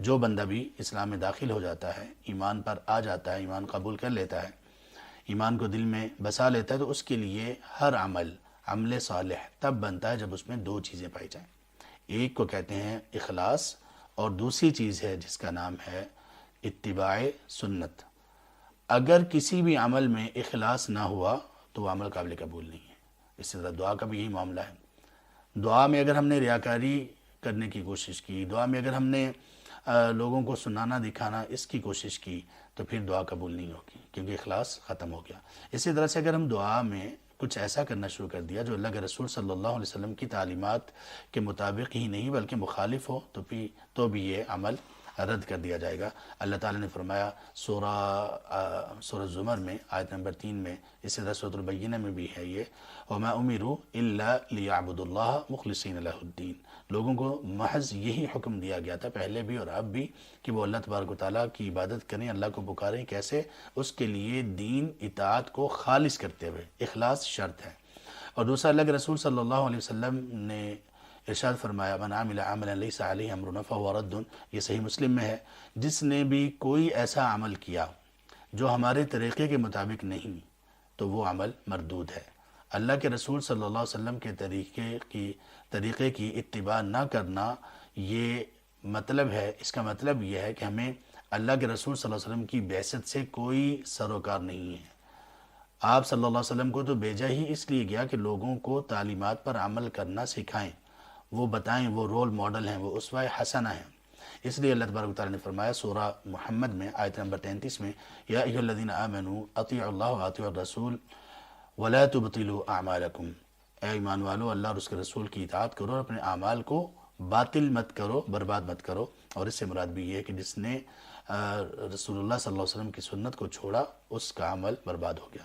جو بندہ بھی اسلام میں داخل ہو جاتا ہے، ایمان پر آ جاتا ہے، ایمان قبول کر لیتا ہے، ایمان کو دل میں بسا لیتا ہے، تو اس کے لیے ہر عمل صالح تب بنتا ہے جب اس میں دو چیزیں پائی جائیں۔ ایک کو کہتے ہیں اخلاص، اور دوسری چیز ہے جس کا نام ہے اتباع سنت۔ اگر کسی بھی عمل میں اخلاص نہ ہوا تو وہ عمل قابل قبول نہیں ہے۔ اسی طرح دعا کا بھی یہی معاملہ ہے۔ دعا میں اگر ہم نے ریاکاری کرنے کی کوشش کی، دعا میں اگر ہم نے لوگوں کو سنانا دکھانا اس کی کوشش کی، تو پھر دعا قبول نہیں ہوگی، کیونکہ اخلاص ختم ہو گیا۔ اسی طرح سے اگر ہم دعا میں کچھ ایسا کرنا شروع کر دیا جو اللہ کے رسول صلی اللہ علیہ وسلم کی تعلیمات کے مطابق ہی نہیں بلکہ مخالف ہو، تو بھی یہ عمل رد کر دیا جائے گا۔ اللہ تعالیٰ نے فرمایا سورہ زمر میں آیت نمبر 3 میں، اسی طرح سورۃ البینہ میں بھی ہے یہ، وَمَا أُمِرُوا إِلَّا لِيَعْبُدُوا اللَّهَ مُخْلِصِينَ لَهُ الدِّينَ۔ لوگوں کو محض یہی حکم دیا گیا تھا پہلے بھی اور اب بھی، کہ وہ اللہ تبارک و تعالیٰ کی عبادت کریں، اللہ کو پکاریں۔ کیسے؟ اس کے لیے دین اطاعت کو خالص کرتے ہوئے، اخلاص شرط ہے۔ اور دوسرا، اللہ کے رسول صلی اللہ علیہ وسلم نے ارشاد فرمایا، من عمل عملا لیس علیہ امرنا فہو رد، یہ صحیح مسلم میں ہے، جس نے بھی کوئی ایسا عمل کیا جو ہمارے طریقے کے مطابق نہیں، تو وہ عمل مردود ہے۔ اللہ کے رسول صلی اللہ علیہ وسلم کے طریقے کی اتباع نہ کرنا، یہ مطلب ہے، اس کا مطلب یہ ہے کہ ہمیں اللہ کے رسول صلی اللہ علیہ وسلم کی بعثت سے کوئی سروکار نہیں ہے۔ آپ صلی اللہ علیہ وسلم کو تو بھیجا ہی اس لیے گیا کہ لوگوں کو تعلیمات پر عمل کرنا سکھائیں، وہ بتائیں، وہ رول ماڈل ہیں، وہ اسوہ حسنہ ہیں۔ اس لیے اللہ تبارک و تعالیٰ نے فرمایا سورہ محمد میں آیت نمبر 33 میں، یا ایھا الذین آمنوا اطیعوا اللہ واطیعوا الرسول ولا تبطلوا اعمالکم، اے ایمان والو، اللہ اور اس کے رسول کی اطاعت کرو اور اپنے اعمال کو باطل مت کرو، برباد مت کرو۔ اور اس سے مراد بھی یہ ہے کہ جس نے رسول اللہ صلی اللہ علیہ وسلم کی سنت کو چھوڑا، اس کا عمل برباد ہو گیا۔